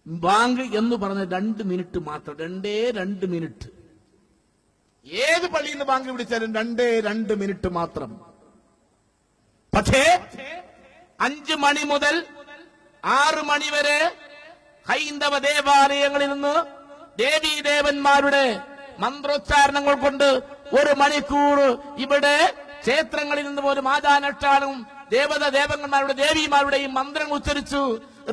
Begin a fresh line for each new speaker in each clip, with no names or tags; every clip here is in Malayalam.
ബാങ്ക് എന്ന് പറഞ്ഞ 2 മിനിറ്റ് മാത്രം, 2 മിനിറ്റ്. ഏത് പള്ളിയിൽ നിന്ന് ബാങ്ക് വിളിച്ചാലും 2 മിനിറ്റ് മാത്രം. പക്ഷേ 5 മണി മുതൽ 6 മണി വരെ ഹൈന്ദവ ദേവാലയങ്ങളിൽ നിന്ന് ദേവീദേവന്മാരുടെ മന്ത്രോച്ചാരണങ്ങൾ കൊണ്ട് 1 മണിക്കൂർ ഇവിടെ ക്ഷേത്രങ്ങളിൽ നിന്ന് പോലും ആചാരനുഷ്ഠാനവും ദേവന്മാരുടെ ദേവിമാരുടെയും മന്ത്രങ്ങൾ ഉച്ചരിച്ചു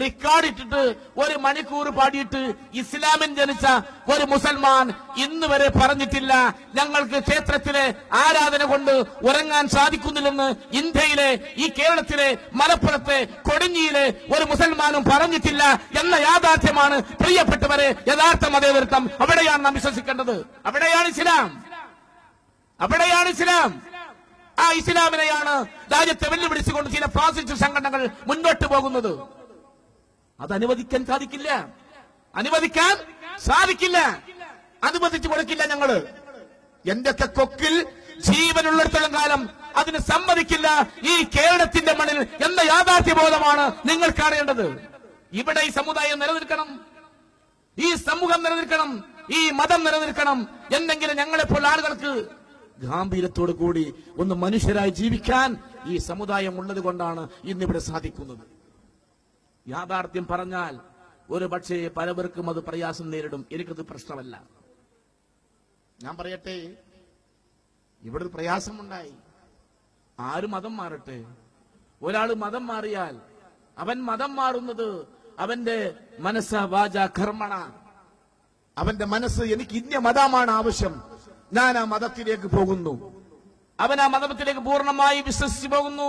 റെക്കോർഡ് ഇട്ടിട്ട് 1 മണിക്കൂർ പാടിയിട്ട് ഇസ്ലാമിൽ ജനിച്ച ഒരു മുസൽമാൻ ഇന്ന് വരെ പറഞ്ഞിട്ടില്ല ഞങ്ങൾക്ക് ക്ഷേത്രത്തിലെ ആരാധന കൊണ്ട് ഉറങ്ങാൻ സാധിക്കുന്നില്ലെന്ന്. ഇന്ത്യയിലെ, ഈ കേരളത്തിലെ, മലപ്പുറത്തെ, കൊടിഞ്ഞിയിലെ ഒരു മുസൽമാനും പറഞ്ഞിട്ടില്ല എന്ന യാഥാർത്ഥ്യമാണ് പ്രിയപ്പെട്ടവരെ യഥാർത്ഥ മതേതരത്വം. അവിടെയാണ് നാം വിശ്വസിക്കേണ്ടത്. അവിടെയാണ് ഇസ്ലാം. അവിടെയാണ് ഇസ്ലാം. ആ ഇസ്ലാമിനെയാണ് രാജ്യത്തെ വെല്ലുവിളിച്ചുകൊണ്ട് ചില ഫാസിസ്റ്റ് സംഘടനകൾ മുന്നോട്ട് പോകുന്നത്. അത് അനുവദിക്കാൻ സാധിക്കില്ല. അനുവദിക്കാൻ സാധിക്കില്ല. അനുവദിച്ചു കൊടുക്കില്ല. ഞങ്ങള് എന്റെയൊക്കെ കൊക്കിൽ ജീവനുള്ളിടത്തോളം കാലം അതിന് സമ്മതിക്കില്ല. ഈ കേരളത്തിന്റെ മണ്ണിൽ എന്ന യാഥാർത്ഥ്യബോധമാണ് നിങ്ങൾ കാണേണ്ടത്. ഇവിടെ ഈ സമുദായം നിലനിൽക്കണം, ഈ സമൂഹം നിലനിൽക്കണം, ഈ മതം നിലനിൽക്കണം എന്നെങ്കിലും ഞങ്ങളെപ്പോൾ ആളുകൾക്ക് ഗാംഭീര്യത്തോടു കൂടി ഒന്ന് മനുഷ്യരായി ജീവിക്കാൻ ഈ സമുദായം ഉള്ളത് കൊണ്ടാണ് ഇന്നിവിടെ സാധിക്കുന്നത്. യാഥാർത്ഥ്യം പറഞ്ഞാൽ ഒരു പക്ഷേ പലവർക്കും അത് പ്രയാസം നേരിടും. എനിക്കത് പ്രശ്നമല്ല. ഞാൻ പറയട്ടെ, ഇവിടെ ഒരു പ്രയാസമുണ്ടായി. ആരും മതം മാറട്ടെ. ഒരാൾ മതം മാറിയാൽ അവൻ മതം മാറുന്നത് അവന്റെ മനസ്സ വാച കർമ്മണ, അവന്റെ മനസ്സ് എനിക്ക് ഇന്ന മതമാണ് ആവശ്യം, ഞാൻ ആ മതത്തിലേക്ക് പോകുന്നു. അവൻ ആ മതത്തിലേക്ക് പൂർണ്ണമായി വിശ്വസിച്ചു പോകുന്നു.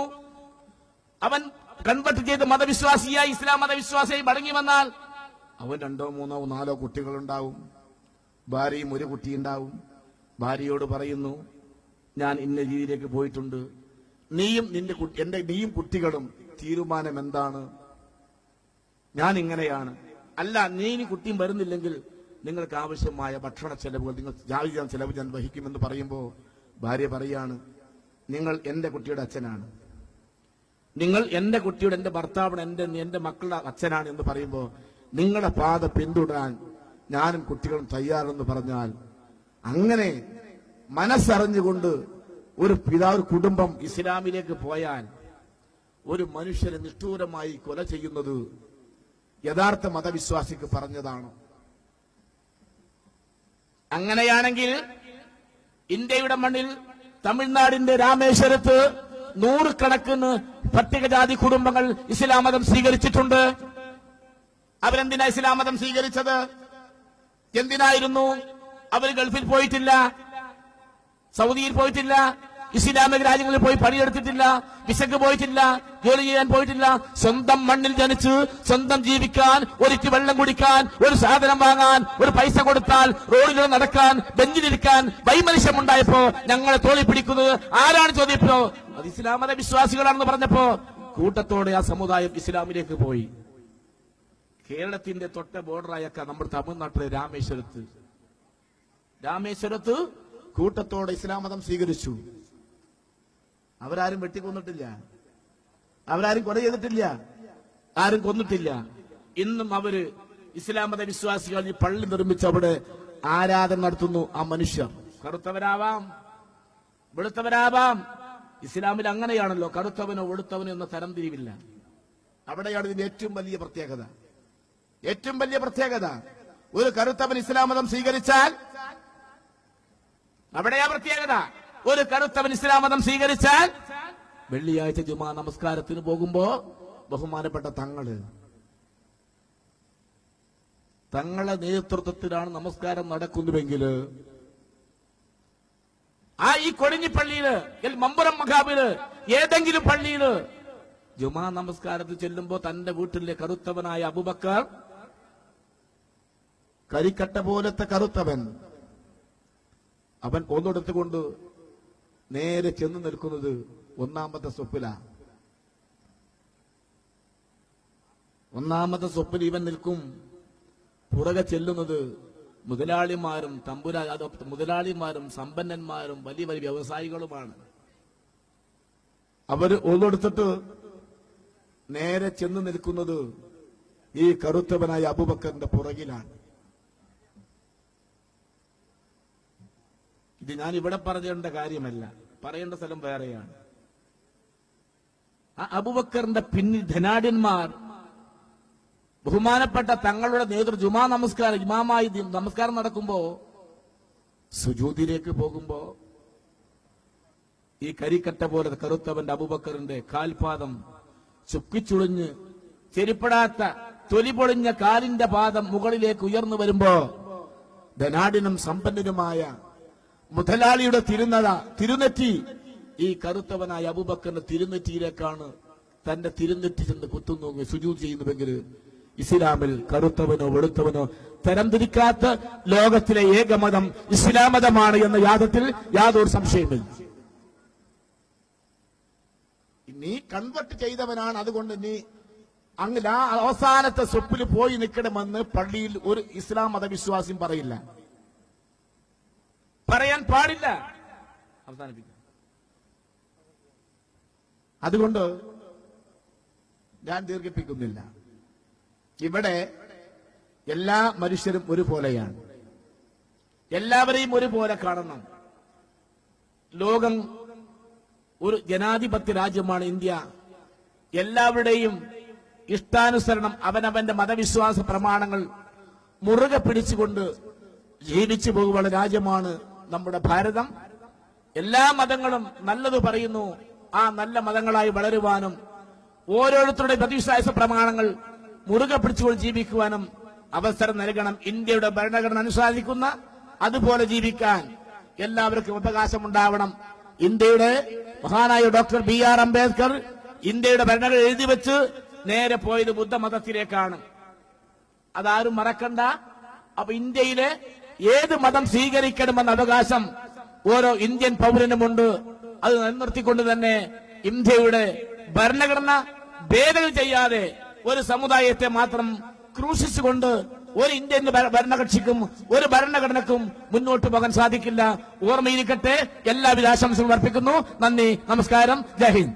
അവൻ കൺവെർട്ട് ചെയ്ത് മതവിശ്വാസിയായി, ഇസ്ലാം മതവിശ്വാസിയായി മടങ്ങി വന്നാൽ അവൻ 2, 3, 4 കുട്ടികളുണ്ടാവും. ഭാര്യയും 1 കുട്ടിയുണ്ടാവും. ഭാര്യയോട് പറയുന്നു, ഞാൻ ഇന്ന രീതിയിലേക്ക് പോയിട്ടുണ്ട്, നീയും നീയും കുട്ടികളും തീരുമാനം എന്താണ്? ഞാൻ ഇങ്ങനെയാണ്. അല്ല, നീ ഇനി കുട്ടിയും വരുന്നില്ലെങ്കിൽ നിങ്ങൾക്ക് ആവശ്യമായ ഭക്ഷണ ചെലവുകൾ, നിങ്ങൾ ജാതി ചെലവ് ഞാൻ വഹിക്കുമെന്ന് പറയുമ്പോൾ ഭാര്യ പറയാണ്, നിങ്ങൾ എന്റെ കുട്ടിയുടെ അച്ഛനാണ്, നിങ്ങൾ എന്റെ കുട്ടിയുടെ, എന്റെ ഭർത്താവ് എന്റെ മക്കളുടെ അച്ഛനാണ് എന്ന് പറയുമ്പോൾ നിങ്ങളുടെ പാത പിന്തുടരാൻ ഞാനും കുട്ടികളും തയ്യാറെന്ന് പറഞ്ഞാൽ, അങ്ങനെ മനസ്സറിഞ്ഞുകൊണ്ട് ഒരു പിതാവ് കുടുംബം ഇസ്ലാമിലേക്ക് പോയാൽ ഒരു മനുഷ്യരെ നിഷ്ഠൂരമായി കൊല ചെയ്യുന്നത് യഥാർത്ഥ മതവിശ്വാസിക്ക് പറഞ്ഞതാണ്. അങ്ങനെയാണെങ്കിൽ ഇന്ത്യയുടെ മണ്ണിൽ തമിഴ്നാടിന്റെ രാമേശ്വരത്ത് 100 കണക്കിന് പട്ടികജാതി കുടുംബങ്ങൾ ഇസ്ലാം മതം സ്വീകരിച്ചിട്ടുണ്ട്. അവരെന്തിനാ ഇസ്ലാം മതം സ്വീകരിച്ചത്? എന്തിനായിരുന്നു? അവർ ഗൾഫിൽ പോയിട്ടില്ല, സൗദിയിൽ പോയിട്ടില്ല, ഇസ്ലാമിക രാജ്യങ്ങളിൽ പോയി പണിയെടുത്തിട്ടില്ല, വിസക്ക് പോയിട്ടില്ല, ജോലി ചെയ്യാൻ പോയിട്ടില്ല. സ്വന്തം മണ്ണിൽ ജനിച്ച് സ്വന്തം ജീവിക്കാൻ, ഒരിറ്റ് വെള്ളം കുടിക്കാൻ, ഒരു സാധനം വാങ്ങാൻ, ഒരു പൈസ കൊടുത്താൽ റോഡിലൂടെ നടക്കാൻ, ബെഞ്ചിലിരിക്കാൻ വൈമനുഷ്യമുണ്ടായപ്പോ ഞങ്ങളെ തോളി പിടിക്കുന്നത് ആരാണ് ചോദിച്ചപ്പോ അത് ഇസ്ലാം മത വിശ്വാസികളാണെന്ന് പറഞ്ഞപ്പോ കൂട്ടത്തോടെ ആ സമുദായം ഇസ്ലാമിലേക്ക് പോയി. കേരളത്തിന്റെ തൊട്ട ബോർഡറായൊക്കെ നമ്മുടെ തമിഴ്നാട്ടിലെ രാമേശ്വരത്ത് കൂട്ടത്തോടെ ഇസ്ലാം മതം സ്വീകരിച്ചു. അവരാരും വെട്ടിക്കൊന്നിട്ടില്ല, അവരാരും കൊല ചെയ്തിട്ടില്ല, ആരും കൊന്നിട്ടില്ല. ഇന്നും അവര് ഇസ്ലാം മത വിശ്വാസികൾ ഈ പള്ളി നിർമ്മിച്ച് അവിടെ ആരാധന നടത്തുന്നു. ആ മനുഷ്യർ കറുത്തവരാവാം, വെളുത്തവരാവാം. ഇസ്ലാമിൽ അങ്ങനെയാണല്ലോ, കറുത്തവനോ വെളുത്തവനോ എന്ന തരംതിരിവില്ല. അവിടെയാണ് ഇതിന്റെ ഏറ്റവും വലിയ പ്രത്യേകത. ഏറ്റവും വലിയ പ്രത്യേകത, ഒരു കറുത്തവൻ ഇസ്ലാം മതം സ്വീകരിച്ചാൽ അവിടെയാ പ്രത്യേകത. ഒരു കറുത്തവൻ ഇസ്ലാം മതം സ്വീകരിച്ചാൽ വെള്ളിയാഴ്ച ജുമാ നമസ്കാരത്തിന് പോകുമ്പോ ബഹുമാനപ്പെട്ട തങ്ങളെ നേതൃത്വത്തിലാണ് നമസ്കാരം നടക്കുന്നുവെങ്കിൽ ആ ഈ കൊടിഞ്ഞി പള്ളിയില്, മമ്പുറം മഖാബില്, ഏതെങ്കിലും പള്ളിയില് ജുമാ നമസ്കാരത്തിൽ ചെല്ലുമ്പോ തന്റെ വീട്ടിലെ കറുത്തവനായ അബൂബക്കർ, കരിക്കട്ട പോലത്തെ കറുത്തവൻ, അവൻ ഒന്നെടുത്തുകൊണ്ട് നേരെ ചെന്ന് നിൽക്കുന്നത് 1-ാമത്തെ സ്വപ്പില. 1-ാമത്തെ സ്വപ്പിൽ ഇവൻ നിൽക്കും. പുറകെ ചെല്ലുന്നത് മുതലാളിമാരും സമ്പന്നന്മാരും വലിയ വലിയ വ്യവസായികളുമാണ്. അവര് ഒന്നെടുത്തിട്ട് നേരെ ചെന്ന് നിൽക്കുന്നത് ഈ കറുത്തവനായ അബൂബക്കറിന്റെ പുറകിലാണ്. ഇത് ഞാൻ ഇവിടെ പറയേണ്ട കാര്യമല്ല, പറയേണ്ട സ്ഥലം വേറെയാണ്. ആ അബൂബക്കറിന്റെ പിന്നിൽ ധനാഢ്യന്മാർ ബഹുമാനപ്പെട്ട തങ്ങളുടെ ജുമാ നമസ്കാരം, ഇമാമായി നമസ്കാരം നടക്കുമ്പോ സുജൂദിലേക്ക് പോകുമ്പോ ഈ കരിക്കട്ട പോലെ കറുത്തവന്റെ അബൂബക്കറിന്റെ കാൽപാദം ചുക്കിച്ചുളിഞ്ഞ് ചെരിപ്പെടാത്ത തൊലി പൊളിഞ്ഞ കാലിന്റെ പാദം മുകളിലേക്ക് ഉയർന്നു വരുമ്പോ ധനാഢ്യനും സമ്പന്നനുമായ മുതലാളിയുടെ തിരുനെറ്റി ഈ കറുത്തവനായ അബൂബക്കറിന്റെ തിരുനെറ്റിയിലേക്കാണ് തന്റെ തിരുനെറ്റി ചെന്ന് കുത്തുന്നു, സുജൂദ് ചെയ്യുന്നുവെങ്കിൽ ഇസ്ലാമിൽ കറുത്തവനോ വെളുത്തവനോ തരംതിരിക്കാത്ത ലോകത്തിലെ ഏകമതം ഇസ്ലാം മതമാണ് എന്ന യാതൊരു സംശയമില്ല. നീ കൺവെർട്ട് ചെയ്തവനാണ്, അതുകൊണ്ട് നീ അങ്ങനെ ആ അവസാനത്തെ സ്വപ്പിൽ പോയി നിൽക്കണമെന്ന് പള്ളിയിൽ ഒരു ഇസ്ലാം മതവിശ്വാസിയും പറയില്ല, പറയാൻ പാടില്ല. അവസാനിപ്പിക്കാം. അതുകൊണ്ട് ഞാൻ ദീർഘിപ്പിക്കുന്നില്ല. ഇവിടെ എല്ലാ മനുഷ്യരും ഒരുപോലെയാണ്, എല്ലാവരെയും ഒരുപോലെ കാണണം. ലോകം ഒരു ജനാധിപത്യ രാജ്യമാണ് ഇന്ത്യ. എല്ലാവരുടെയും ഇഷ്ടാനുസരണം അവനവന്റെ മതവിശ്വാസ പ്രമാണങ്ങൾ മുറുകെ പിടിച്ചുകൊണ്ട് ജീവിച്ചു പോകുന്ന രാജ്യമാണ് നമ്മുടെ ഭാരതം. എല്ലാ മതങ്ങളും നല്ലത് പറയുന്നു, ആ നല്ല മതങ്ങളായി വളരുവാനും ഓരോരുത്തരുടെ മതവിശ്വാസ പ്രമാണങ്ങൾ മുറുകെ പിടിച്ചുകൊണ്ട് ജീവിക്കുവാനും അവസരം നൽകണം. ഇന്ത്യയുടെ ഭരണഘടന അനുശാസിക്കുന്ന അതുപോലെ ജീവിക്കാൻ എല്ലാവർക്കും അവകാശമുണ്ടാവണം. ഇന്ത്യയുടെ മഹാനായ ഡോക്ടർ BR അംബേദ്കർ ഇന്ത്യയുടെ ഭരണഘടന എഴുതി വെച്ച് നേരെ പോയത് ബുദ്ധമതത്തിലേക്കാണ്. അതാരും മറക്കണ്ട. അപ്പൊ ഇന്ത്യയിലെ ഏത് മതം സ്വീകരിക്കണമെന്ന അവകാശം ഓരോ ഇന്ത്യൻ പൗരനുമുണ്ട്. അത് നിലനിർത്തിക്കൊണ്ട് തന്നെ ഇന്ത്യയുടെ ഭരണഘടന ഭേദഗതി ചെയ്യാതെ ഒരു സമുദായത്തെ മാത്രം ക്രൂശിച്ചുകൊണ്ട് ഒരു ഇന്ത്യൻ ഭരണകക്ഷിക്കും ഒരു ഭരണഘടനക്കും മുന്നോട്ട് പോകാൻ സാധിക്കില്ല. ഓർമ്മയിരിക്കട്ടെ. എല്ലാവിധ ആശംസകളും അർപ്പിക്കുന്നു. നന്ദി, നമസ്കാരം, ജയ് ഹിന്ദ്.